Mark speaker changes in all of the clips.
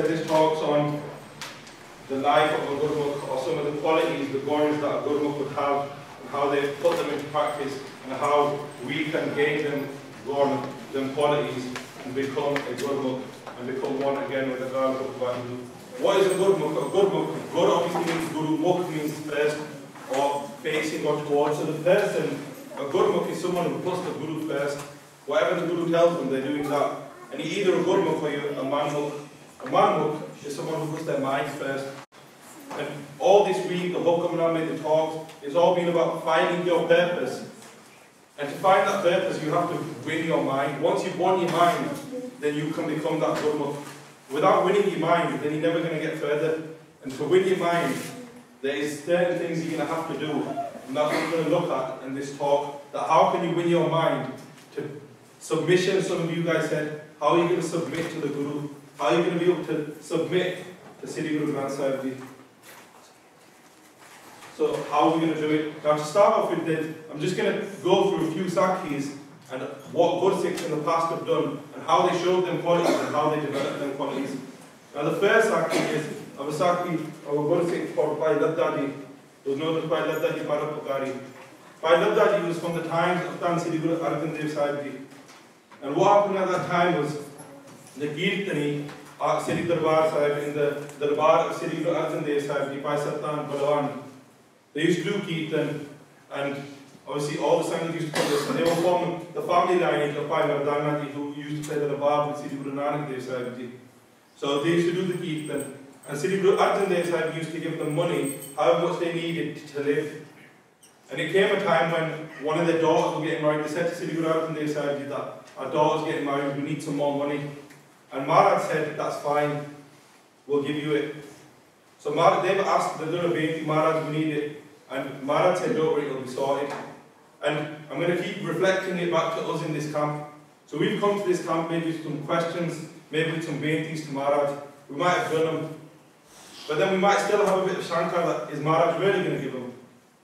Speaker 1: said this talks on the life of a Gurmukh, or some of the qualities, the guns that a Gurmukh would have, and how they put them into practice, and how we can gain them qualities, and become a Gurmukh, and become one again with the God of Vaheguru. What is a Gurmukh? A Gurmukh, Gur obviously means Guru, Mukh means first, or facing or towards. So the person, a Gurmukh is someone who puts the Guru first. Whatever the Guru tells them, they're doing that. And you're either a Gurmukh or you're a Manmukh. A Manmukh is someone who puts their mind first. And all this week, the Hukamnameh, the talks, it's all been about finding your purpose. And to find that purpose, you have to win your mind. Once you've won your mind, then you can become that Gurmukh. Without winning your mind, then you're never going to get further. And to win your mind, there is certain things you're going to have to do. And that's what we're going to look at in this talk. That how can you win your mind to submission? Some of you guys said, how are you going to submit to the Guru? How are you going to be able to submit to Sri Guru Granth Sahib Ji? So how are we going to do it? Now to start off with this, I'm just going to go through a few Sakhis and what Gursikhs in the past have done and how they showed them qualities and how they developed them qualities. Now the first Sakhi is of a Sakhi of a Gursikh called Bhai Tarjinder. It was known as Bhai Tarjinder Singh. Bhai Tarjinder was from the times of Tan Sri Guru Tarjinder Singh. And what happened at that time was the Kirtani at Sri Darbar Sahib, in the Darbar of Sri Guru Tarjinder Singh, Bhai Satan Balwan. They used to do Kirtan, and obviously all the Sanghas used to play this, and they were from the family lineage of Bhai Mardana Ji, who used to play the Darbar with Sri Guru Nanak Dev Sahib Ji. So they used to do the Kirtan, and Sri Guru Arjan Dev Sahib used to give them money, however much they needed to live. And it came a time when one of their daughters were getting married. They said to Sri Guru Arjan Dev Sahib Ji that our daughter's getting married, we need some more money. And Maharaj said, that's fine, we'll give you it. So Maharaj, they were asked, they're doing a baby, Maharaj, we need it. And Maharaj said, don't worry, it'll be sorted. And I'm going to keep reflecting it back to us in this camp. So we've come to this camp maybe with some questions, maybe with some beintis to Maharaj. We might have done them. But then we might still have a bit of shankar that, is Maharaj really going to give them?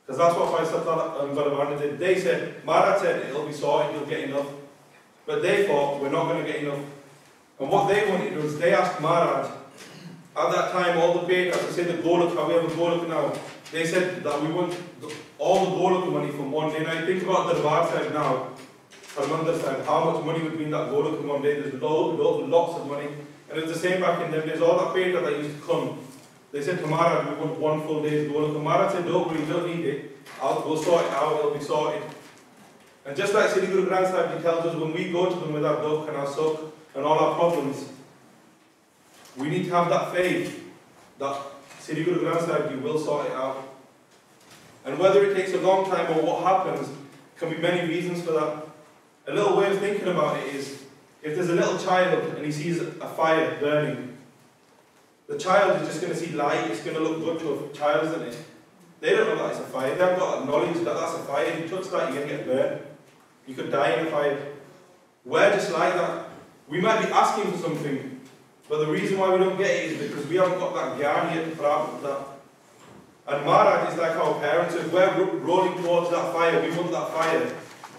Speaker 1: Because that's what Bhai Satala and Balavana did. They said, Maharaj said, it'll be sorted, you'll get enough. But they thought, we're not going to get enough. And what they wanted was, they asked Maharaj, at that time, all the paid, as I say, the Golok, how we have a Golok now, they said that we want all the Golok money from one day. Now you think about the Darbar side now, Harmandir side, how much money would be in that Golok in one day? There's lots of money. And it was the same back in them days. All that paid that used to come, they said to Maharaj, we want one full day's Golok. And Maharaj said, don't worry, you don't need it. We'll sort it out, it'll be sorted. And just like Sri Guru Granth Sahib Ji tells us, when we go to them with our dukh and our sukh and all our problems, we need to have that faith that Sri Guru Granth Sahib Ji will sort it out. And whether it takes a long time or what happens, can be many reasons for that. A little way of thinking about it is, if there's a little child and he sees a fire burning, the child is just going to see light, it's going to look good to a child, isn't it? They don't know that it's a fire, they haven't got knowledge that that's a fire. If you touch that, you're going to get burned. You could die in a fire. We're just like that. We might be asking for something, but the reason why we don't get it is because we haven't got that gyan yet to practice that. And Maharaj is like our parents. If we're rolling towards that fire, we want that fire.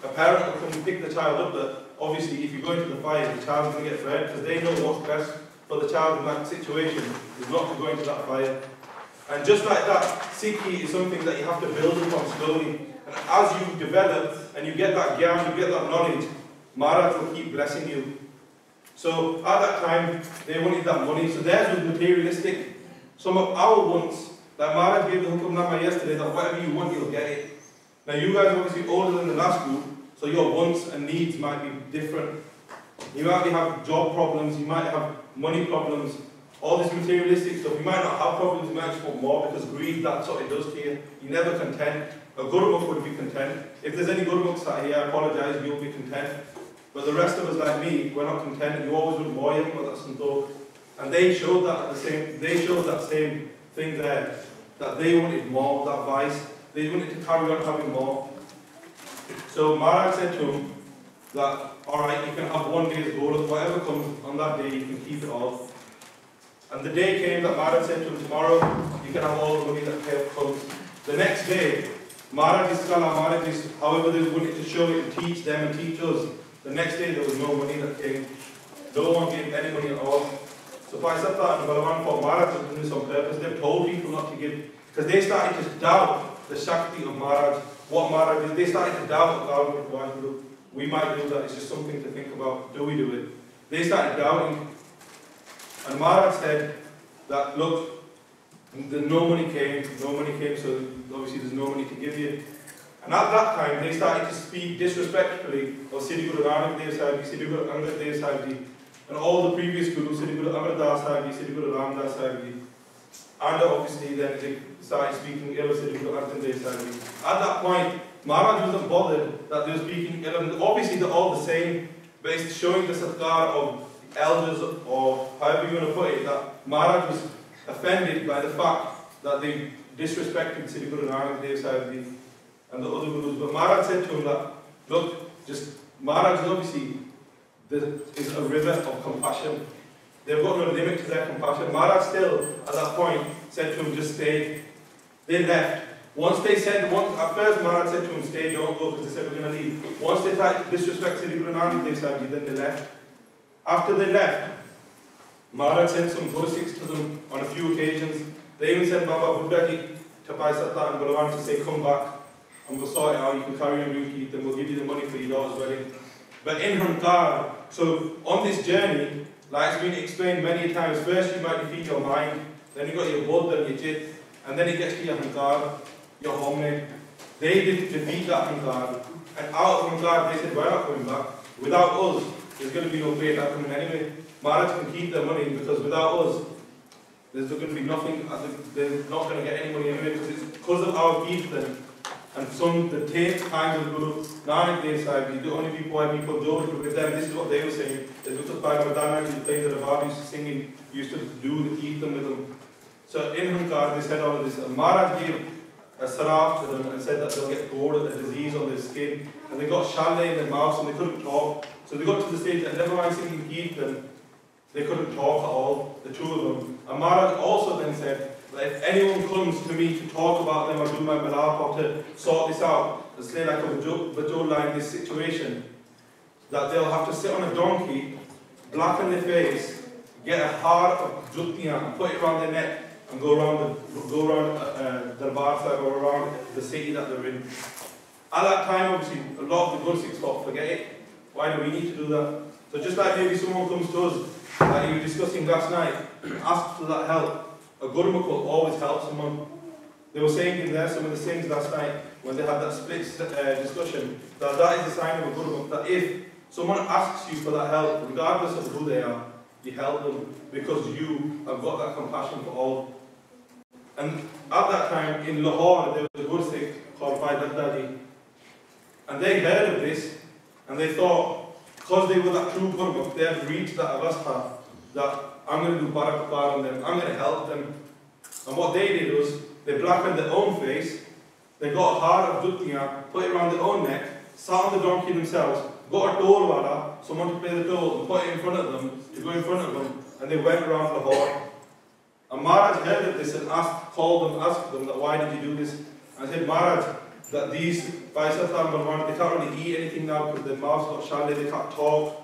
Speaker 1: A parent will come and pick the child up, but obviously if you go into the fire, the child's going to get burned, because they know what's best for the child in that situation is not to go into that fire. And just like that, Sikhi is something that you have to build upon slowly. And as you develop and you get that gyan, you get that knowledge, Maharaj will keep blessing you. So at that time, they wanted that money, so theirs was materialistic. Some of our wants, like Maharaj gave the Hukamnama yesterday, that whatever you want, you'll get it. Now you guys are obviously older than the last group, so your wants and needs might be different. You might have job problems, you might have money problems, all this materialistic stuff. You might not have problems, you might just want more, because greed, that's what it does to you. You're never content. A Gurmukh would be content. If there's any Gurmukhs out here, I apologise, you'll be content. But the rest of us, like me, we're not content. You always want more, you haven't got that santokh. And they showed that same thing there, that they wanted more, that vice. They wanted to carry on having more. So Maharaj said to him that, alright, you can have one day's golok, whatever comes on that day, you can keep it all. And the day came that Maharaj said to him, tomorrow, you can have all the money that comes. The next day, Maharaj is Maharaj is, however they wanted to show it and teach them and teach us, the next day there was no money that came. No one gave any money at all. So Bhai Tarjinder and Balwan thought Maharaj was doing this on purpose. They've told people not to give, because they started to doubt the Shakti of Maharaj, what Maharaj did. They started to doubt God. We might do that, it's just something to think about. Do we do it? They started doubting. And Maharaj said that, look, no money came, so obviously there's no money to give you. And at that time, they started to speak disrespectfully of Siddhi Guru Nanak Dev Sahib Ji, Siddhi Guru Angad Dev Sahib Ji, and all the previous Gurus, Siddhi Guru Amar Das Sahib Ji, Siddhi Guru Ram Das Sahib Ji. And obviously then they started speaking ill of Siddhi Guru Arjan Dev Sahib Ji. At that point, Maharaj wasn't bothered that they were speaking ill of them. Obviously they're all the same, but it's showing the satkar of elders, or however you want to put it, that Maharaj was offended by the fact that they disrespected Siddhi Guru Nanak Dev Sahib Ji and the other Gurus. But Maharaj said to him that, look, Maharaj is obviously, there is a river of compassion. They've got no limit to their compassion. Maharaj still, at that point, said to him, just stay. They left. At first Maharaj said to him, stay, don't go, because they said we're going to leave. Once they tried to disrespect Siddhi Guru Nanak Dev Sahib Ji, then they left. After they left, Maharaj sent some Gursikhs to them on a few occasions. They even sent Baba Buddha Ji to Bhai Tarjinder and Balwan to say, come back, and we'll sort it out, you can carry on your keep, then we'll give you the money for your daughter's wedding. But in Hankar, so on this journey, like it's been explained many times, first you might defeat your mind, then you got your Buddha and your Chit, and then it gets to your Hankar, your homemade. They did defeat that Hankar, and out of Hankar they said, we're not coming back. Without us, there's going to be no pay coming anyway. Maharaj can keep their money, because without us, there's going to be nothing, they're not going to get any money anyway, because it's because of our Kirtan and the times of Guru Nanak Dev Sahib Ji, the only people why people joined with them, this is what they were saying, is because Bhai Tarjinder used to play the Rabab, used to sing, used to do the Kirtan with them. So in Hankar, they said all of this, and Maharaj gave a saraf to them and said that they'll get bored of the disease on their skin, and they got chalet in their mouths and they couldn't talk. So they got to the stage that never mind singing Kirtan, they couldn't talk at all, the two of them. And Maharaj also then said that if anyone comes to me to talk about them or do my malap or to sort this out, and say like a Bajola in this situation, that they'll have to sit on a donkey, blacken their face, get a heart of juttiyan and put it around their neck and go around Darbar Sahib or around the city that they're in. At that time, obviously, a lot of the Gursikhs thought, forget it. Why do we need to do that? So just like maybe someone comes to us, like you were discussing last night, asks for that help, a Gurmukh will always help someone. They were saying in there, some of the things last night, when they had that split discussion, that is a sign of a Gurmukh, that if someone asks you for that help, regardless of who they are, you help them, because you have got that compassion for all. And at that time, in Lahore, there was a Gursikh called Bhai Tarjinder Singh, and they heard of this, and they thought, because they were that true Gurmukh, they had reached that avastha, that I'm going to do barakapar on them, I'm going to help them. And what they did was, they blackened their own face, they got a heart of juttiyan, put it around their own neck, sat on the donkey themselves, got a dole wala, someone to play the dole, and put it in front of them, to go in front of them, and they went around Lahore. And Maharaj heard of this and called them, asked them that why did you do this? And said, Maharaj, that these Bhai Tarjinder, they can't really eat anything now because their mouths got chalet, they can't talk,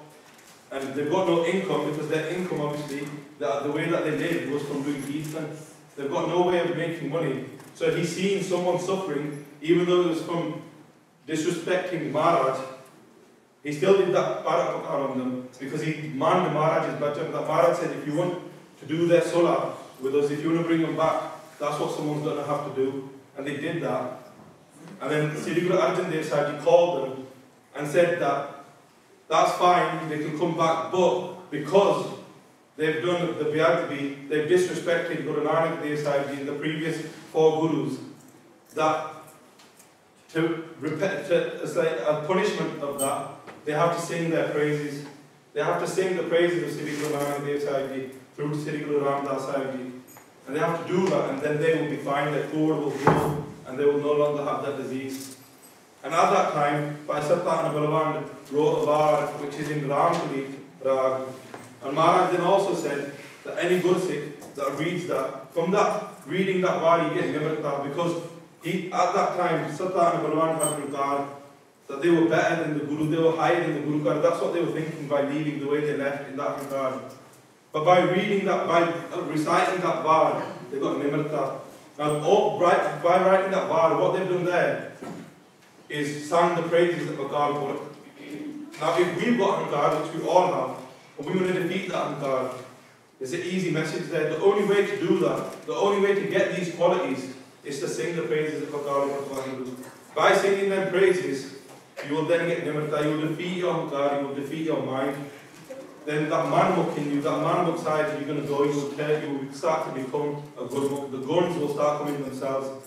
Speaker 1: and they've got no income because their income obviously, the way that they live was from doing kirtan. They've got no way of making money. So he's seen someone suffering, even though it was from disrespecting Maharaj, he still did that barakapar on them because he manned Maharaj's bhajan. That Maharaj said, if you want to do their salah with us, if you want to bring them back, that's what someone's going to have to do. And they did that. And then Siddhi Guru Arjan Dev Sahib Ji called them and said that that's fine, they can come back, but because they've done the Vyadvi, they've disrespected Guru Nanak Dev Sahib Ji and the previous 4 Gurus, that as like a punishment of that, they have to sing their praises. They have to sing the praises of Siddhi Guru Nanak Dev Sahib Ji through Siddhi Guru Ram Das Sahib Ji. And they have to do that, and then they will be fine, their core will grow, and they will no longer have that disease. And at that time, Bhai Tarjinder and Balwan wrote a bar which is in Ramkali Rag. And Maharaj then also said that any Gursikh that reads that, from that, reading that bar, you get Nimrata, because at that time, Tarjinder and Balwan had regard that they were better than the Guru, they were higher than the Guru Kar. That's what they were thinking by leaving the way they left in that regard. But by reading that, by reciting that word, they got nimirta. Now, by writing that word, what they've done there is sang the praises of God. Now, if we've got ankar, which we all have, and we want to defeat that ankar, there's an easy message there. The only way to do that, the only way to get these qualities, is to sing the praises of God. By singing them praises, you will then get nimirta, you will defeat your ankar, you will defeat your mind. Then that manmukh in you, that manmukh side, you're going to go, you will start to become a Gurmukh. The guns will start coming themselves.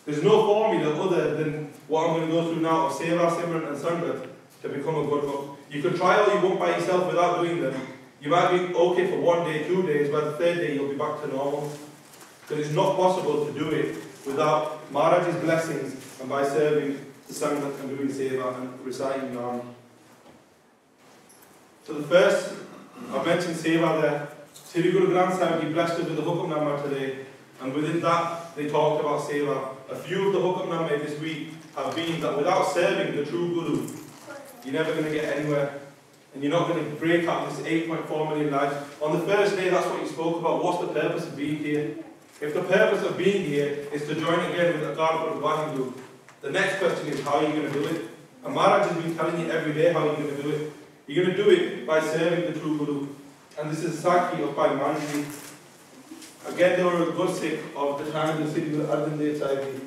Speaker 1: There's no formula other than what I'm going to go through now of Seva, Simran and Sangat to become a Gurmukh. You could try all you want by yourself without doing them. You might be okay for 1 day, 2 days, by the 3rd day you'll be back to normal. Because it's not possible to do it without Maharaj's blessings and by serving the Sangat and doing Seva and reciting Nam. So the first, I mentioned Seva there. Sri Guru Granth Sahib, he blessed us with the Hukamnama today, and within that they talked about Seva. A few of the Hukamnama this week have been that without serving the true Guru, you're never going to get anywhere, and you're not going to break out this 8.4 million lives. On the first day, that's what you spoke about. What's the purpose of being here? If the purpose of being here is to join again with the God of Wahindu, the next question is, how are you going to do it? And Maharaj has been telling you every day how you're going to do it. You're going to do it by serving the true Guru. And this is Saki of Bhai Manji. Again, they were a good Sikh of the time of the Sri Guru Tarjinder Singh,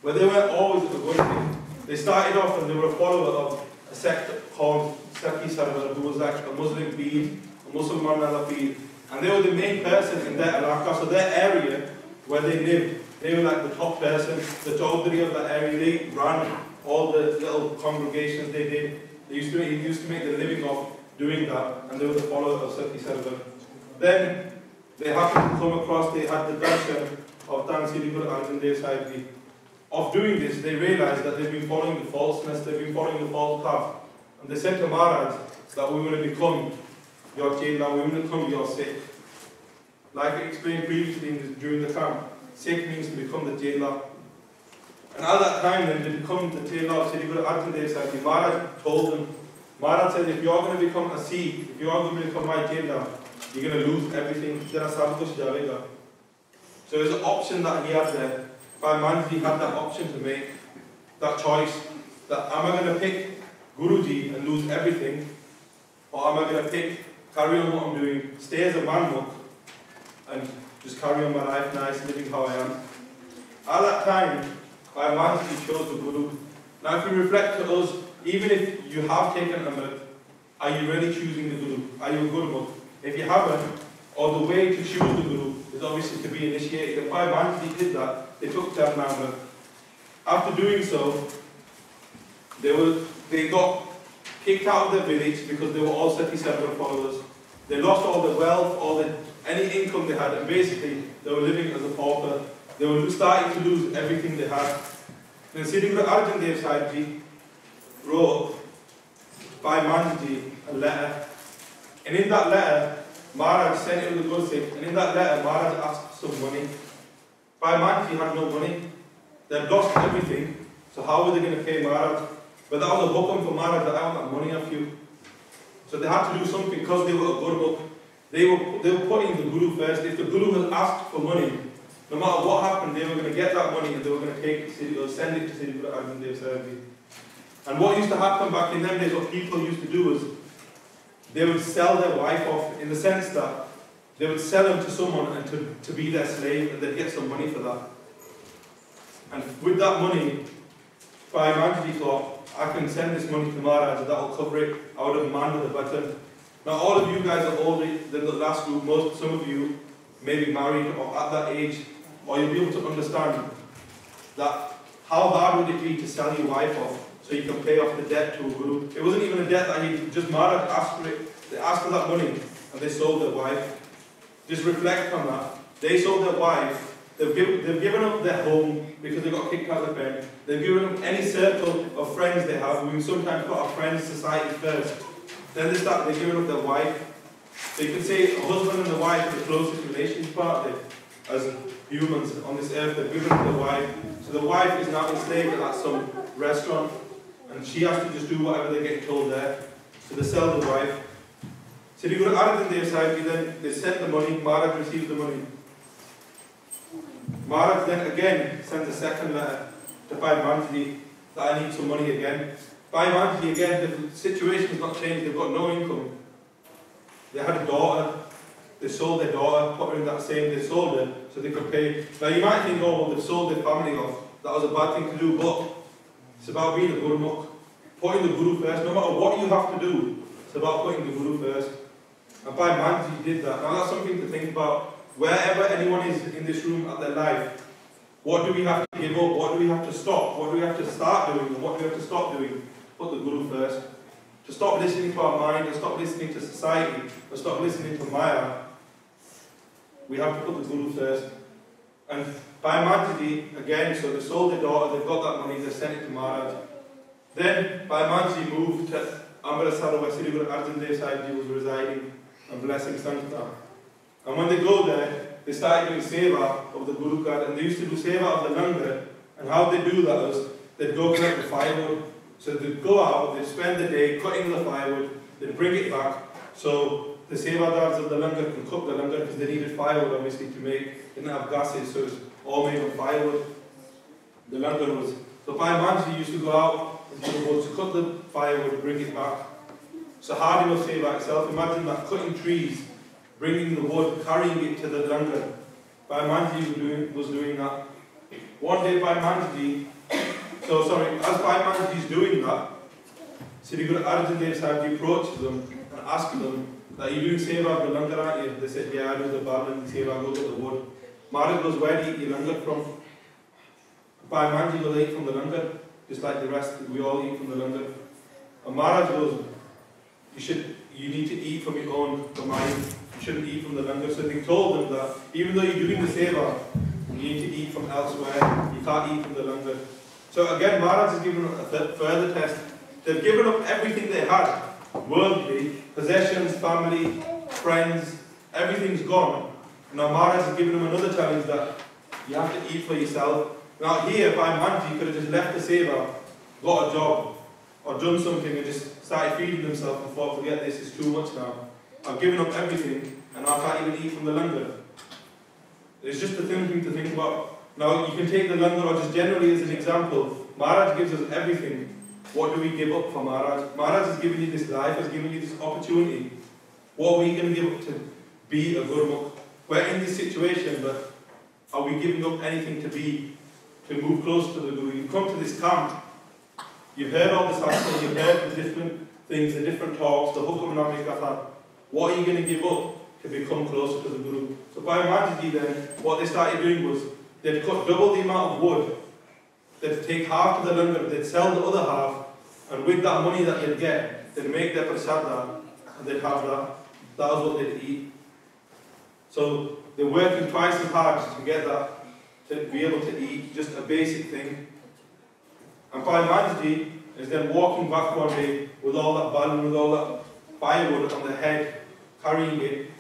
Speaker 1: where they weren't always a good Sikh. They started off and they were a follower of a sect called Saki Sarwar, who was like a Muslim Peer, a Musalman Nala Peer. And they were the main person in their alaka, so their area where they lived, they were like the top person, the Chaudhary of that area. They ran all the little congregations they did. They used to make their living off doing that, and they were the followers of Sati Sarwar. Then they happened to come across, they had the darshan of Tan Sri Guru Arjan Sahib. Of doing this, they realized that they've been following the falseness, they've been following the false path. And they said to Maharaj that we want to become your Chela, we want to become your Sikh. Like I explained previously during the camp, Sikh means to become the Chela. And at that time, then, to become the Chela of Sri Guru Arjan Sahib, Maharaj told them, Maharaj said, if you're going to become a Sikh, if you're going to become my Chela, you're going to lose everything. So there's an option that he had there. Bhai Manji had that option to make, that choice, that am I going to pick Guruji and lose everything, or am I going to carry on what I'm doing, stay as a manmukh, and just carry on my life nice, living how I am. At that time, Bhai Manji chose the Guru. Now if you reflect to us, even if you have taken Amrit, are you really choosing the Guru? Are you a Gurmukh? If you haven't, or the way to choose the Guru is obviously to be initiated. If Bhai Manji did that, they took Charan Amrit. After doing so, they got kicked out of their village because they were all Sati Sarwar followers. They lost all their wealth, any income they had, and basically they were living as a pauper. They were starting to lose everything they had. Then Sri Guru Arjan Sahib Ji wrote Bhai Manji a letter, and in that letter Maharaj sent it to the Gursikh, and in that letter Maharaj asked some money. Bhai Manji had no money. They'd lost everything, so how were they going to pay Maharaj? But that was a hukum for Maharaj that I want that money off you. So they had to do something because they were a Gurmukh. They were putting the Guru first. If the Guru had asked for money, no matter what happened, they were going to get that money and they were going to take it or send it to Sri Guru Arjan Sahib. And what used to happen back in them days, what people used to do was they would sell their wife off, in the sense that they would sell them to someone and to be their slave, and they'd get some money for that. And with that money, Bhai Manji thought, I can send this money to Maharaj and that will cover it. I would have manned the button. Now all of you guys are older than the last group. Some of you may be married or at that age, or you'll be able to understand that how hard would it be to sell your wife off so you can pay off the debt to a Guru. It wasn't even a debt that he just Maharaj asked for it. They asked for that money and they sold their wife. Just reflect on that. They sold their wife. They've given up their home because they got kicked out of bed. They've given up any circle of friends they have. We sometimes put our friends' society first. Then they're giving up their wife. So you could say a husband and a wife are the closest relationship part as humans on this earth. They've given up their wife. So the wife is now enslaved at some restaurant, and she has to just do whatever they're getting told there. So they sell the wife. Sri Guru Arjan Dev Sahib, then they sent the money, Maharaj received the money. Maharaj then again sent a second letter to Bhai Manji that I need some money again. Bhai Manji again, the situation has not changed, they've got no income. They had a daughter, they sold their daughter, put her in that same, they sold her so they could pay. Now you might think, oh well, they've sold their family off, that was a bad thing to do, but it's about being a Gurmukh, putting the Guru first. No matter what you have to do, it's about putting the Guru first. And Bhai Manji did that. Now that's something to think about. Wherever anyone is in this room at their life, what do we have to give up? What do we have to stop? What do we have to start doing? And what do we have to stop doing? Put the Guru first. To stop listening to our mind, and stop listening to society, and stop listening to Maya, we have to put the Guru first. And Bhai Manji, again, so they sold their daughter, they've got that money, they sent it to Maharaj. Then Bhai Manji moved to Amritsar, where Sri Guru Arjan Dev Sahib was residing and blessing Sankirtan. And when they go there, they started doing seva of the Guru Card, and they used to do seva of the langar. And how they do that was, they'd go collect the firewood. So they'd go out, they'd spend the day cutting the firewood, they'd bring it back, so the sevadars of the langar can cook the langar, because they needed firewood obviously to make, they didn't have gases, so it was all made of firewood. The langar was, so Bhai Manji used to go out into the woods to cut the firewood, bring it back. So hard enough seva itself, imagine that, cutting trees, bringing the wood, carrying it to the langar. Bhai Manji was doing that. One day Bhai Manji, as Bhai Manji is doing that, Sri Guru Arjan Dev Sahib approaches them and asks them, are you doing seva of the langar, aren't you? They said, yeah, I do the balan, the seva, go get the wood. Maharaj goes, where do you eat your langar from? Bhai Manji goes, I eat from the langar, just like the rest, we all eat from the langar. And Maharaj goes, you need to eat from your own domain. You shouldn't eat from the langar. So they told them that even though you're doing the seva, you need to eat from elsewhere. You can't eat from the langar. So again, Maharaj has given a further test. They've given up everything they had, worldly, possessions, family, friends, everything's gone. Now Maharaj has given them another challenge that you have to eat for yourself. Now here, Bhai Manji could have just left the seva, got a job, or done something and just started feeding themselves and thought, forget this, it's too much now. I've given up everything and I can't even eat from the langar. It's just a thing to think about. Now you can take the langar, or just generally as an example, Maharaj gives us everything. What do we give up for Maharaj? Maharaj has given you this life, has given you this opportunity. What are we going to give up to be a Gurmukh? We're in this situation, but are we giving up anything to move close to the Guru? You've come to this camp, you've heard all the satsang, you've heard the different things, the different talks, the hukam nami katha. What are you going to give up to become closer to the Guru? So Bhai Manji then, what they started doing was, they'd cut double the amount of wood, they'd take half to the langar, they'd sell the other half, and with that money that they'd get, they'd make their prasada, and they'd have that. That was what they'd eat. So they're working twice as hard to get that, to be able to eat, just a basic thing. And Bhai Manji is then walking back one day with all that balan, with all that firewood on their head, carrying it.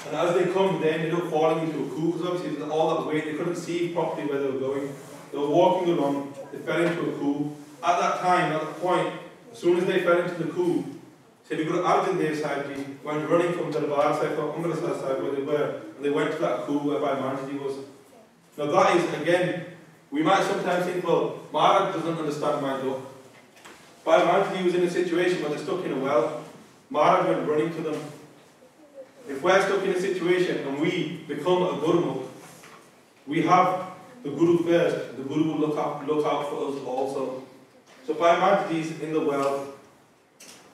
Speaker 1: And as they come, they ended up falling into a coup, because obviously there's all that weight, they couldn't see properly where they were going. They were walking along, they fell into a coup. At that time, at that point, as soon as they fell into the coup, Sri Guru Arjan Dev Sahib went running from Darbar Sahib, from Amritsar Sahib, where they were, and they went to that coup where Bhai Manji was. Now that is, again, we might sometimes think, well, Maharaj doesn't understand my job. Bhai Manji was in a situation where they're stuck in a well. Maharaj went running to them. If we're stuck in a situation and we become a Gurmukh, we have the Guru first, the Guru will look out for us also. So Bhai Manji is in the well,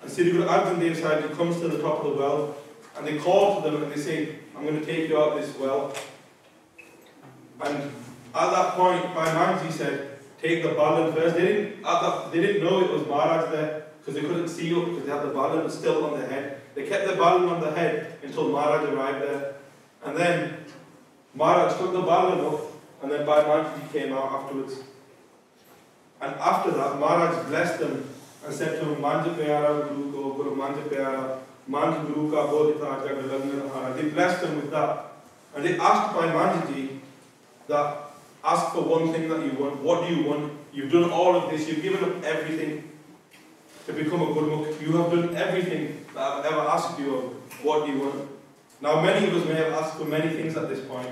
Speaker 1: and Sri Guru Arjan Dev Sahib comes to the top of the well, and they call to them and they say, I'm going to take you out of this well. And at that point, Bhai Manji said, take the balan first. They didn't know it was Maharaj there, because they couldn't see up, because they had the balan still on their head. They kept the balan on their head until Maharaj arrived there. And then Maharaj took the balan up, and then Bhai Manji came out afterwards. And after that, Maharaj blessed them and said to him, Manja Pyara Guru Ko, Guru Manja Pyara, Manja Guru Ka Bodhita Jagadangan. They blessed them with that. And they asked Bhai Manji that, ask for one thing that you want. What do you want? You've done all of this, you've given up everything to become a Gurmukh. You have done everything. that I've ever asked you of what do you want. Now many of us may have asked for many things at this point.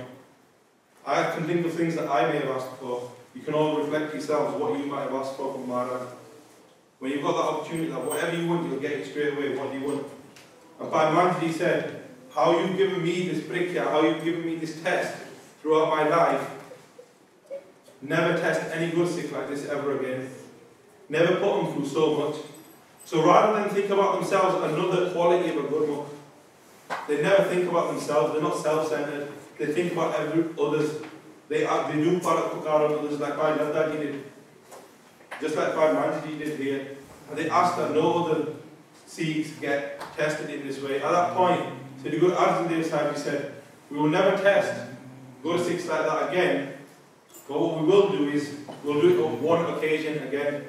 Speaker 1: I can think of things that I may have asked for. You can all reflect yourselves what you might have asked for from Maharaj. When you've got that opportunity, that whatever you want, you'll get it straight away. What do you want? And Bhai Manji said, how you've given me this brickya, how you've given me this test throughout my life, never test any good Sikh like this ever again. Never put them through so much. So rather than think about themselves, another quality of a Gurmukh, they never think about themselves, they're not self-centered, they think about others. They do parakukar on others like Bhai Tarjinder did, just like Bhai Manji did here. And they ask that no other Sikhs get tested in this way. At that point, Sri Guru Arjan Sahib said, we will never test Guru Sikhs like that again, but what we will do is, we'll do it on one occasion again.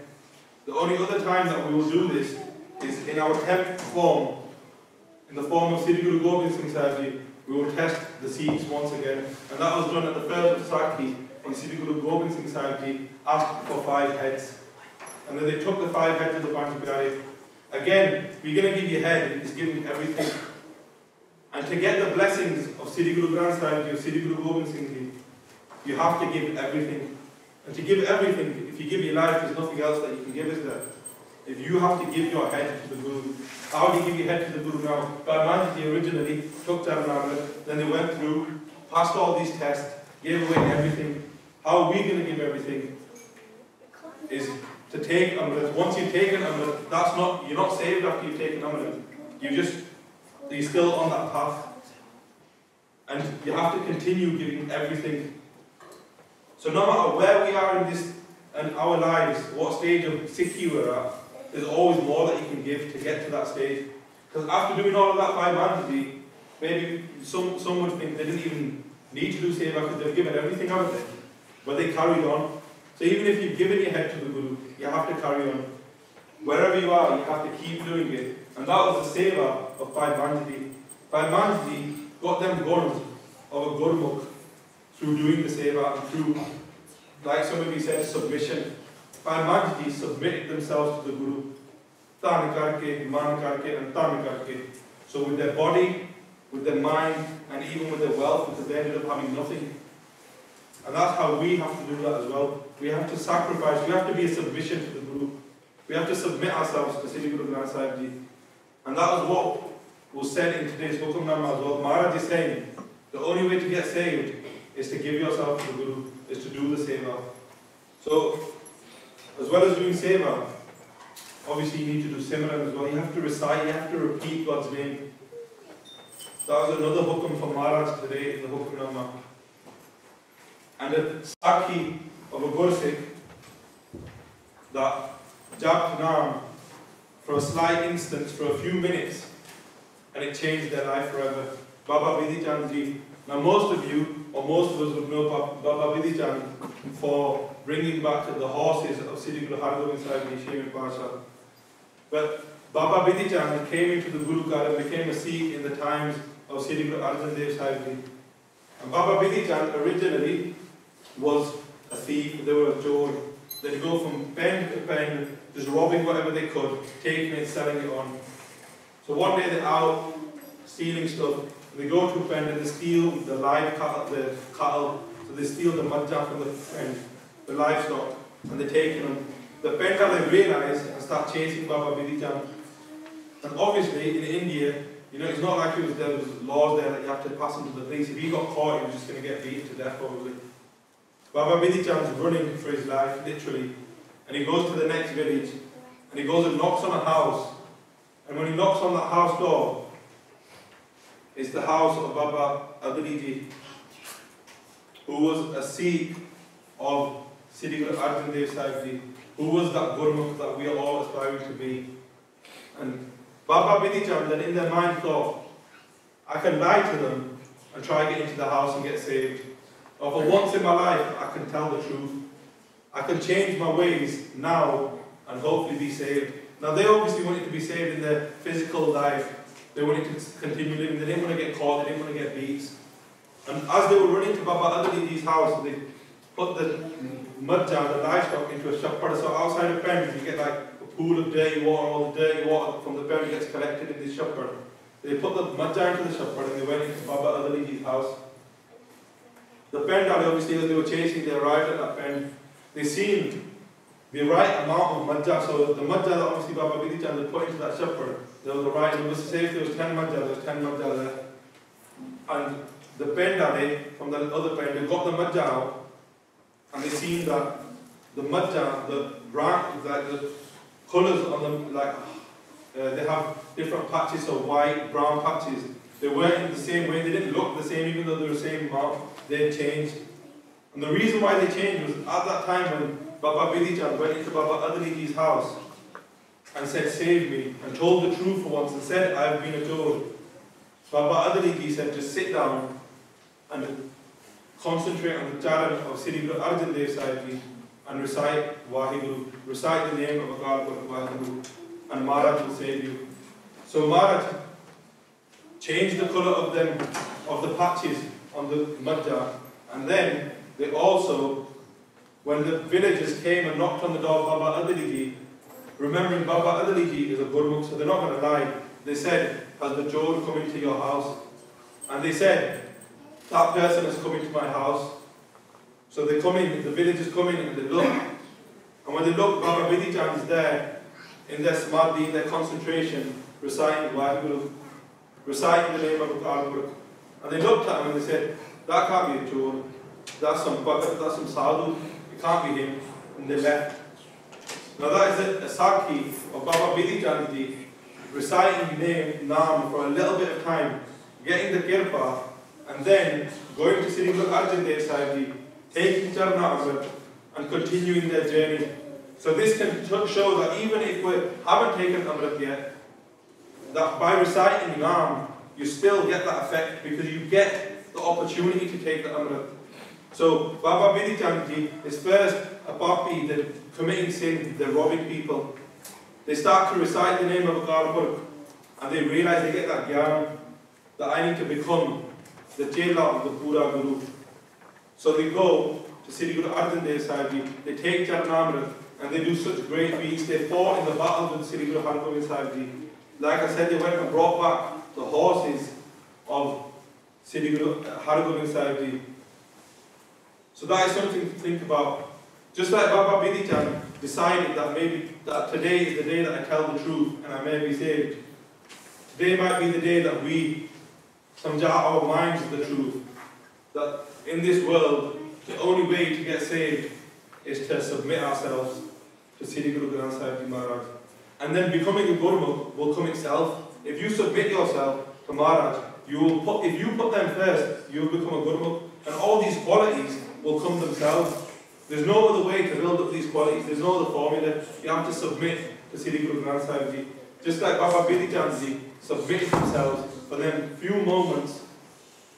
Speaker 1: The only other time that we will do this is in our 10th form, in the form of Sri Guru Gobind Singh Sahib, we will test the Sikhs once again. And that was done at the first Sakhi when Sri Guru Gobind Singh Sahib asked for 5 heads. And then they took the 5 heads of the Panchapyare. Again, we're going to give you a head, it's giving everything. And to get the blessings of Sri Guru Granth Sahib, of Sri Guru Gobind Singh Ji, you have to give everything. And to give everything, if you give your life, there's nothing else that you can give, is there? If you have to give your head to the Guru, how do you give your head to the Guru now? Bhai Manji originally took Charanamrit, then they went through, passed all these tests, gave away everything. How are we going to give everything? Is to take Amrit. Once you've taken Amrit, that's not, you're not saved after you've taken Amrit. You're still on that path. And you have to continue giving everything. So no matter where we are in this and our lives, what stage of Sikhi we're at, there's always more that you can give to get to that stage. Because after doing all of that by Manji, maybe some would think they didn't even need to do seva because they've given everything out of it. But they carried on. So even if you've given your head to the Guru, you have to carry on. Wherever you are, you have to keep doing it. And that was the seva of Bhai Manji. Bhai Manji got them guns of a Gurmukh through doing the seva and through, like somebody said, submission. Bhai Manji submitted themselves to the Guru. Tan karke, man karke, and tan karke. So with their body, with their mind, and even with their wealth, because they ended up having nothing. And that's how we have to do that as well. We have to sacrifice, we have to be a submission to the Guru. We have to submit ourselves to Sri Guru Granth Sahib Ji. And that is what was said in today's Hukamnama as well. Maharaj is saying, the only way to get saved is to give yourself to the Guru, is to do the seva. So, as well as doing seva, obviously you need to do simran as well. You have to recite, you have to repeat God's name. That was another hukam from Maharaj today in the Hukamnama. And a Sakhi of a Gursikh that japt Naam for a slight instance, for a few minutes, and it changed their life forever. Baba Bidhi Chand Ji. Now most of you, or most of us would know Baba Bidhi Chand for bringing back the horses of Sri Guru Hargobind Sahib Ji, Shemit Pasha. But Baba Bidhi Chand came into the Guru Ghar and became a Sikh in the times of Sri Guru Arjan Dev Sahib Ji. And Baba Bidhi Chand originally was a thief, they were a chore. They'd go from pen to pen, just robbing whatever they could, taking it, selling it on. So one day they're out stealing stuff. They go to a pen and they steal the live cattle, so they steal the majja from the pen, the livestock, and they're taking them. The Pendal they realize and start chasing Baba Bidhi Chand. And obviously in India, you know, it's not like there was laws there that you have to pass them to the police. If he got caught, he was just going to get beaten to death probably. Baba Bidhi Chand's running for his life, literally. And he goes to the next village, and he goes and knocks on a house. And when he knocks on that house door, it's the house of Baba Adriji, who was a Sikh of Sri Guru Arjan Dev Sahib Ji, who was that Gurmukh that we are all aspiring to be. And Baba Bidhi Chand then in their mind thought, I can lie to them and try to get into the house and get saved. Or for once in my life, I can tell the truth. I can change my ways now and hopefully be saved. Now they obviously wanted to be saved in their physical life. They wanted to continue living. They didn't want to get caught. They didn't want to get beat. And as they were running to Baba Adaliji's house, they put the majja, the livestock, into a shappad. So outside of pen, you get like a pool of dirty water, all the dirty water from the bend gets collected in this shepherd. They put the madja into the shepherd and they went into Baba Adaliji's house. The bendali, obviously, as they were chasing, they arrived at that bend. They seen the right amount of madja, so the madja that obviously Baba Bidichan had put into that shepherd, there was the right number. So say if there was 10 madja, there was 10 madja there. And the bendali from the other bend, they got the madja out, and they seen that the madja, the brown, like the colours on them, like they have different patches of white, brown patches. They weren't in the same way, they didn't look the same even though they were the same amount, they had changed. And the reason why they changed was at that time when Baba Bidichan went into Baba Adaliji's house and said, "Save me," and told the truth for once and said, "I have been adored." Baba Adaliji said, "Just sit down and concentrate on the charan of Sri Guru Arjan Dev Sahib Ji and recite Waheguru, recite the name of God Waheguru, and Maharaj will save you." So Maharaj changed the colour of them, of the patches on the madja, and then they also, when the villagers came and knocked on the door of Baba Adaliji, remembering Baba Adaliji is a Gurmukh, so they're not going to lie, they said, "Has the Jod come into your house?" And they said, "That person has come into my house." So they come in, the villagers come in and they look, and when they look, Baba Bidichan is there in their samadhi, in their concentration, reciting Waheguru, reciting the name of God. And they looked at him and they said, "That can't be a Jod, that's some bhagat, that's some sadhu, it can't be him." And they left. Now that is a sakhi of Baba Bidichan ji reciting the name Naam for a little bit of time, getting the kirpa, and then going to Sri Guru Arjan Dev Sahib Ji, taking Charna Amrit and continuing their journey. So this can show that even if we haven't taken Amrit yet, that by reciting Naam, you still get that effect because you get the opportunity to take the Amrit. So Baba Bidichan Ji is first a papi, they're committing sin, they're robbing people. They start to recite the name of God and they realize they get that gyan that I need to become the chela of the Pura Guru. So they go to Sri Guru Arjan Dev Sahib Ji, they take Charanamrit and they do such great feats. They fought in the battle with Sri Guru Hargobind Sahib Ji. Like I said, they went and brought back the horses of Sri Guru Hargobind Sahib Ji. So that is something to think about. Just like Baba Bidichan decided that maybe that today is the day that I tell the truth and I may be saved. Today might be the day that we samjha our minds of the truth. That in this world, the only way to get saved is to submit ourselves to Sri Guru Granth Sahib Ji Maharaj. And then becoming a Gurmukh will come itself. If you submit yourself to Maharaj, if you put them first, you will become a Gurmukh. And all these qualities will come themselves. There's no other way to build up these qualities. There's no other formula. You have to submit to Sri Guru Granth Sahib Ji. Just like Baba Bidichan Ji submitted themselves for them few moments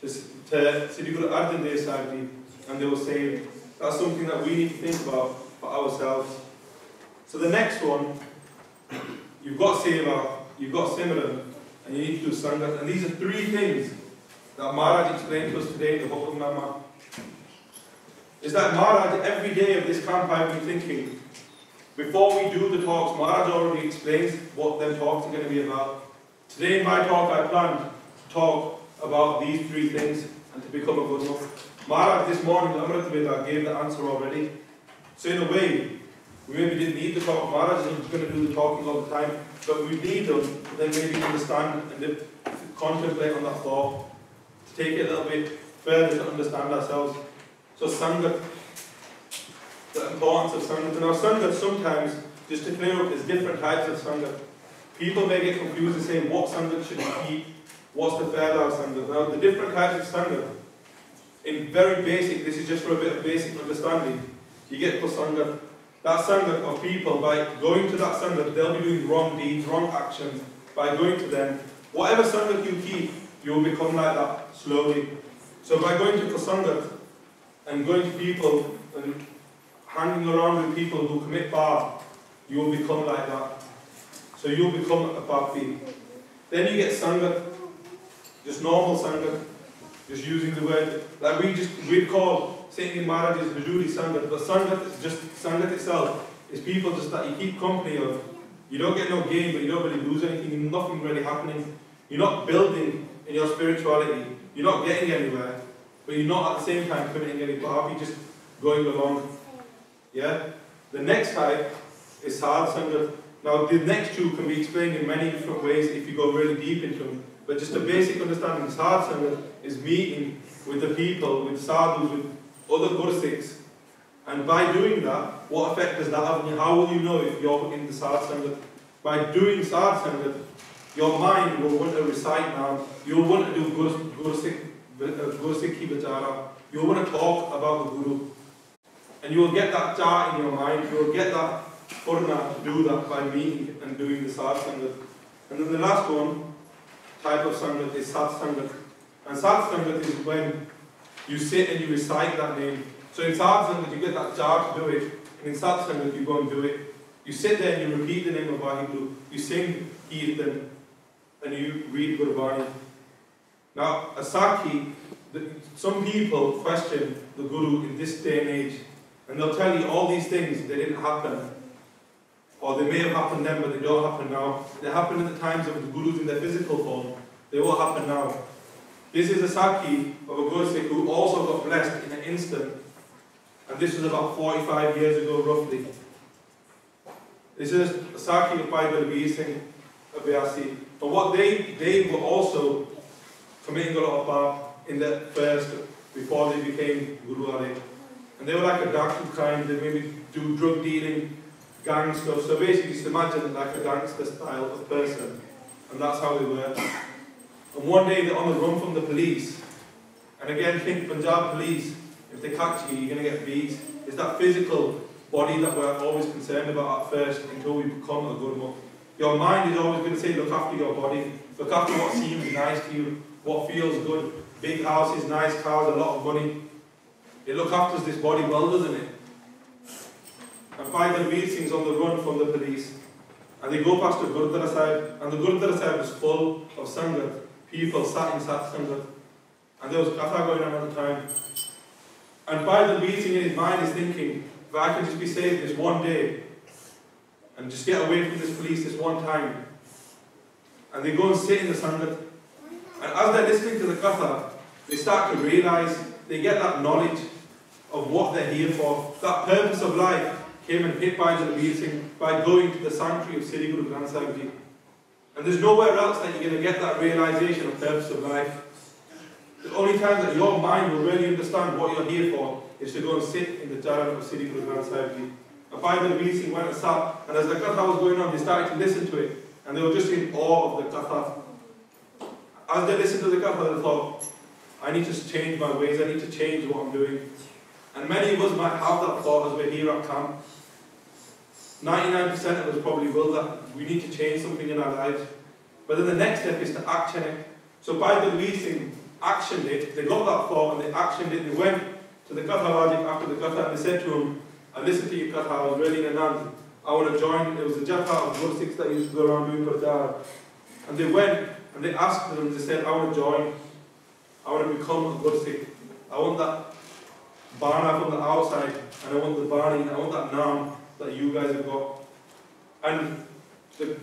Speaker 1: to Sri Guru Arjan Dev Sahib Ji, and they were saved. That's something that we need to think about for ourselves. So the next one, you've got Seva, you've got Simran, and you need to do Sangat. And these are three things that Maharaj explained to us today in the Hukamnama. Is that Maharaj, every day of this camp I've been thinking, before we do the talks, Maharaj already explains what them talks are going to be about. Today in my talk I planned to talk about these three things and to become a Gurmukh. Maharaj this morning, the Amrit Veda, gave the answer already. So in a way, we maybe didn't need the talk. Maharaj is going to do the talking all the time, but we need them to then maybe understand and contemplate on that thought, to take it a little bit further to understand ourselves. So Sangat, the importance of Sangat. Now Sangat sometimes, just to clear up, there's different types of Sangat. People may get confused and say, what Sangat should we keep? What's the Fairlal Sangat? Now the different types of Sangat, in very basic, this is just for a bit of basic understanding, you get the Sangat. That Sangat of people, by going to that Sangat, they'll be doing wrong deeds, wrong actions. By going to them, whatever Sangat you keep, you will become like that slowly. So by going to the Sangat, and going to people and hanging around with people who commit bad, you will become like that. So you'll become a papi. Then you get Sangat, just normal Sangat, just using the word, like we'd call sitting in Maharaj's Hajuri Sangat, but Sangat is just, Sangat itself is people just that you keep company of You don't get no gain, but you don't really lose anything. Nothing really happening. You're not building in your spirituality. You're not getting anywhere, but you're not at the same time committing any bhab. You're just going along. Yeah? The next type is Sadh Sangat. Now, the next two can be explained in many different ways if you go really deep into them. But just a basic understanding, Sadh Sangat is meeting with the people, with sadhus, with other Gursikhs. And by doing that, what effect does that have on you? How will you know if you're in the Sadh Sangat? By doing Sadh Sangat, your mind will want to recite now. You'll want to do Gursikhi Vichara. You'll want to talk about the Guru. And you will get that cha in your mind. You will get that purna to do that by meeting and doing the Sadh Sangat. And then the last one, type of Sangat, is Sat Sangat. And Sat Sangat is when you sit and you recite that name. So in Sadh Sangat you get that cha to do it. And in Sat Sangat you go and do it. You sit there and you repeat the name of Vaheguru. You sing Kirtan. And you read Gurbani. Now, a Sakhi, some people question the Guru in this day and age, and they'll tell you all these things, they didn't happen, or they may have happened then, but they don't happen now. They happened in the times of the Gurus in their physical form. They will happen now. This is a Sakhi of a Gursikh who also got blessed in an instant, and this was about 45 years ago, roughly. This is a Sakhi of Bhai Tarjinder Singh, Abhyasi. But what they were also committing a lot of bhab in the first, before they became Guru Are. And they were like a dark kind, they maybe do drug dealing, gang stuff. So basically just imagine like a gangster style of person. And that's how they were. And one day they're on the run from the police. And again, think Punjab police, if they catch you, you're going to get beat. It's that physical body that we're always concerned about at first until we become a Gurmukh. Your mind is always going to say, look after your body, look after what seems nice to you, what feels good, big houses, nice cars, a lot of money. It looks after this body well, doesn't it? And Bhai Tarjinder Singh's on the run from the police. And they go past the Gurdwara Sahib, and the Gurdwara Sahib was full of Sangat. People sat in Sat Sangat. And there was Katha going on at the time. And Bhai Tarjinder Singh in his mind is thinking, if I can just be saved this one day, and just get away from this police this one time. And they go and sit in the Sangat. And as they're listening to the Katha, they start to realise, they get that knowledge of what they're here for. That purpose of life came and hit Bhai Tarjinder Singh by going to the sanctuary of Sri Guru Granth Sahib Ji. And there's nowhere else that you're going to get that realisation of purpose of life. The only time that your mind will really understand what you're here for is to go and sit in the Charan of Sri Guru Granth Sahib Ji. And Bhai Tarjinder Singh went and sat, and as the Katha was going on, they started to listen to it, and they were just in awe of the Katha. As they listened to the Katha, they thought, I need to change my ways, I need to change what I'm doing. And many of us might have that thought as we're here at camp. 99% of us probably will, that we need to change something in our lives. But then the next step is to action it. So Bhai Tarjinder Singh actioned it, they got that thought and they actioned it, they went to the Katha Rajik after the Katha and they said to him, I listened to your Katha, I was really in Anand. I want to join. It was a Jatha of Gursikhs that used to go around doing Prachar. And they went and they asked them, they said, I want to join. I want to become a Gursikh. I want that Bana from the outside, and I want the Bani, I want that Naam that you guys have got. And the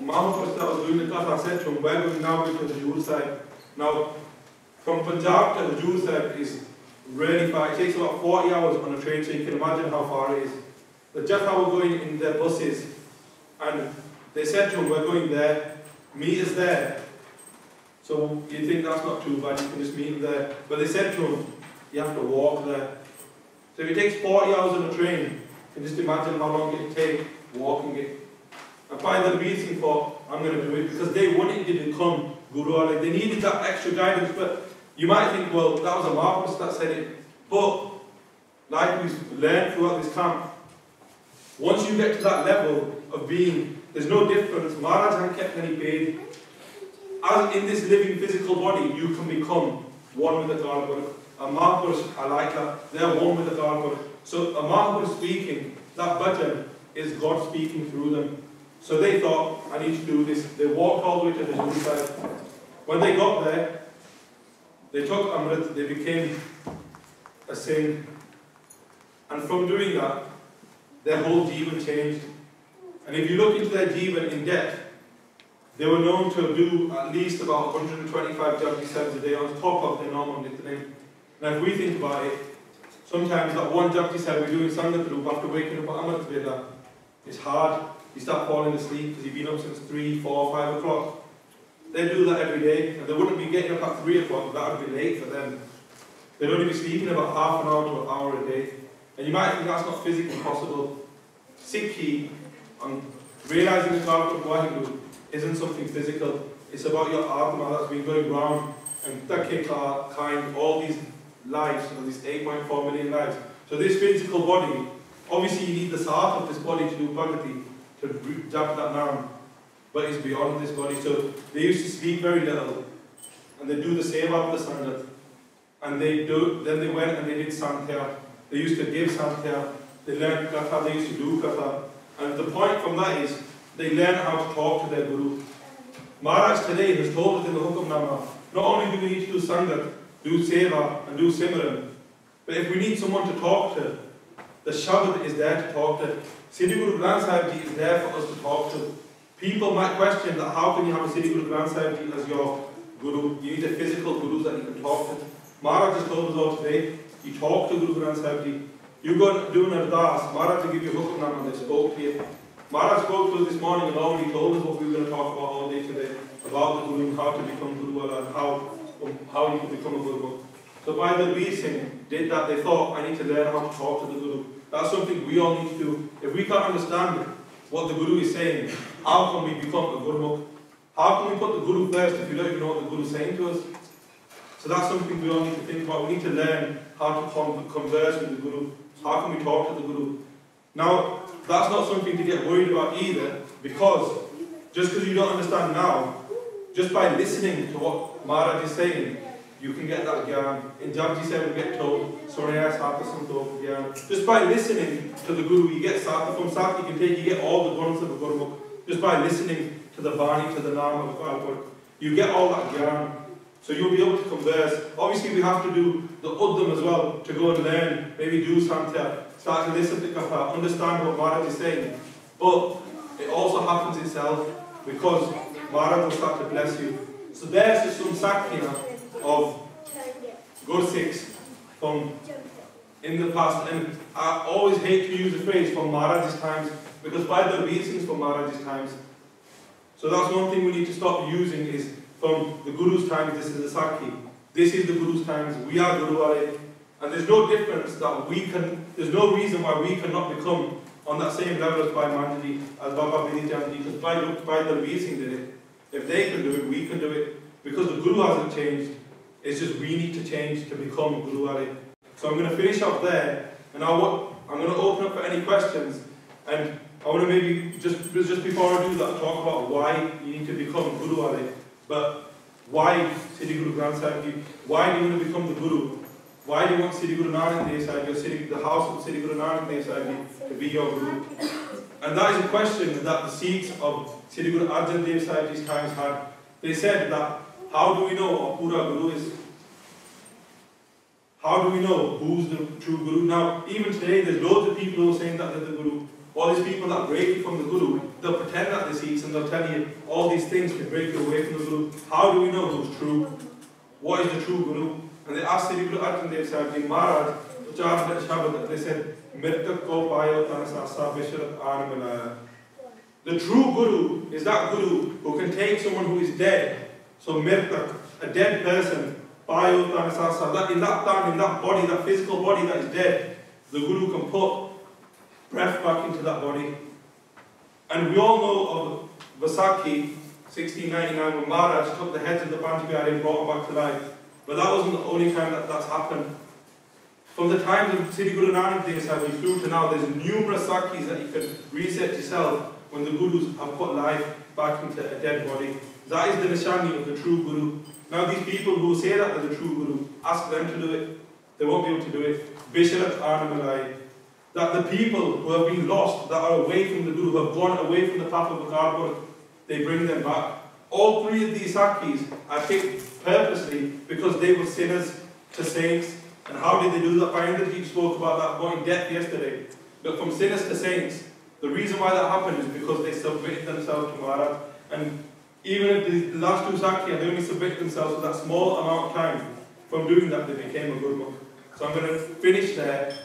Speaker 1: Mahamapurus that was doing the Katha said to him, we're going now to the Hajur side. Now, from Punjab to Hajur side is really far. It takes about 40 hours on a train, so you can imagine how far it is. The Jatha were going in their buses, and they said to him, we're going there, meet us there. So you think that's not too bad, you can just meet him there. But they said to him, you have to walk there. So if it takes 40 hours on a train, you can just imagine how long it would take walking it. And Bhai Tarjinder Singh thought, I'm going to do it, because they wanted to become Guru. Like they needed that extra guidance, but you might think, well, that was a Mahamapurus that said it. But, like we've learned throughout this camp, once you get to that level of being, there's no difference. Maharaj hadn't kept any paid. As in this living physical body, you can become one with the Gurmukh. A Mahamapurus are like that. They're one with the Gurmukh. So a Mahamapurus speaking, that bhajan is God speaking through them. So they thought, I need to do this. They walked all the way to the Hajur side. When they got there, they took Amrit, they became a Singh. And from doing that, their whole Jivan changed. And if you look into their Jivan in depth, they were known to do at least about 125 Japji Sahibs a day on top of their normal Nityanem. Now if we think about it, sometimes that one Japji Sahib we're doing Sangat Roop after waking up at Amrit Veda, it's hard. You start falling asleep because you've been up since 3, 4, 5 o'clock. They do that every day, and they wouldn't be getting up at 3 o'clock, that would be late for them. They'd only be sleeping about half an hour to an hour a day. And you might think that's not physically possible. Sikhi, on realising the Karma of Waheguru, isn't something physical. It's about your Atma that's been going round and kind, all these lives, these 8.4 million lives. So this physical body, obviously you need the saath of this body to do bhakti, to jump that naam. But it's beyond this body. So they used to sleep very little, and they do the seva of the Sangat. And then they went and they did Santhya. They used to give Santhya. They learned Katha, they used to do Katha. And the point from that is, they learn how to talk to their Guru. Maharaj today has told us in the Hukamnama, not only do we need to do Sangat, do Seva and do Simran, but if we need someone to talk to, the Shabad is there to talk to. Siddhi Guru Granth Sahib Ji is there for us to talk to. People might question that how can you have a Siddhi Guru Granth Sahib Ji as your Guru? You need a physical Guru that you can talk to. Maharaj has told us all today, you talk to Guru Granth Sahib Ji. You go and do an ardas, Maharaj will give you a Hukamnama and they spoke to you. Maharaj spoke to us this morning alone, he told us what we were going to talk about all day today, about the Guru and how to become Guru and how you can become a Guru. So by the reason did that, they thought, I need to learn how to talk to the Guru. That's something we all need to do. If we can't understand what the Guru is saying, how can we become a Gurmukh? How can we put the Guru first if we don't even know what the Guru is saying to us? So that's something we all need to think about. We need to learn how to converse with the Guru. How can we talk to the Guru? Now, that's not something to get worried about either, because just because you don't understand now, just by listening to what Maharaj is saying, you can get that gyan. In Japji Sahib we get told, Surya Sata Santo Gyan. Just by listening to the Guru, you get Sata. From Sata you get all the guns of a Gurmukh. Just by listening to the Bani, to the Naam of God, you get all that gyan. So you'll be able to converse. Obviously we have to do the Uddam as well, to go and learn, maybe do Santhya, start to listen to Katha, understand what Maharaj is saying. But it also happens itself, because Maharaj will start to bless you. So there's just some Sakhina of Gur Sikhs from in the past. And I always hate to use the phrase from Maharaj's times, because by the reasons from Maharaj's times. So that's one thing we need to stop using, is from the Guru's times, this is the Sakhi. This is the Guru's times, we are Guru Wale. And there's no difference that we can, there's no reason why we cannot become on that same level as Bhai Manji, as Baba Bidityanji, because Bhai Tarjinder Singh did it. If they can do it, we can do it. Because the Guru hasn't changed, it's just we need to change to become Guru Wale. So I'm going to finish up there, and I'm going to open up for any questions. And I want to maybe, just before I do that, talk about why you need to become Guru Wale. But why Siddhi Guru Granth Sahib Ji? Why do you want to become the Guru? Why do you want Siddhi Guru Nanak Dev Sahib Ji, the house of Siddhi Guru Nanak Dev Sahib Ji, to be your Guru? And that is a question that the Sikhs of Siddhi Guru Arjan Dev Sahib Ji's times had. They said that, how do we know what Pura Guru is? How do we know who's the true Guru? Now, even today, there's loads of people who are saying that they're the Guru. All these people that break you from the Guru, they'll pretend that they're Sikhs and they'll tell you all these things to break you away from the Guru. How do we know who's true? What is the true Guru? And they asked Siddhi Guru Arjan Dev Sahib Ji Maharaj, they said, Mirtak ko payo tanasasa visharat aan milaya. The true Guru is that Guru who can take someone who is dead. So Mirtak, a dead person, payo tanasasa, that in that time, in that body, that physical body that is dead, the Guru can put breath back into that body. And we all know of Vaisakhi, 1699, when Maharaj took the heads of the Panchbihari and brought them back to life. But that wasn't the only time that that's happened. From the times of Siddhi Guru Nanak Dev Sahib Ji through to now, there's numerous Sakhis that you can research yourself when the Gurus have put life back into a dead body. That is the nishani of the true Guru. Now these people who say that they're the true Guru, ask them to do it. They won't be able to do it. Bisharat Anamalai. That the people who have been lost, that are away from the Guru, who have gone away from the path of Bhagavad, they bring them back. All three of these Sakhis are picked purposely because they were sinners to saints. And how did they do that? Bhai Tarjinder Singh spoke about that more in depth yesterday. But from sinners to saints, The reason why that happened is because they submitted themselves to Maharaj. And even if the last two Sakya, they only submitted themselves for that small amount of time. From doing that, they became a Gurmukh. So I'm going to finish there.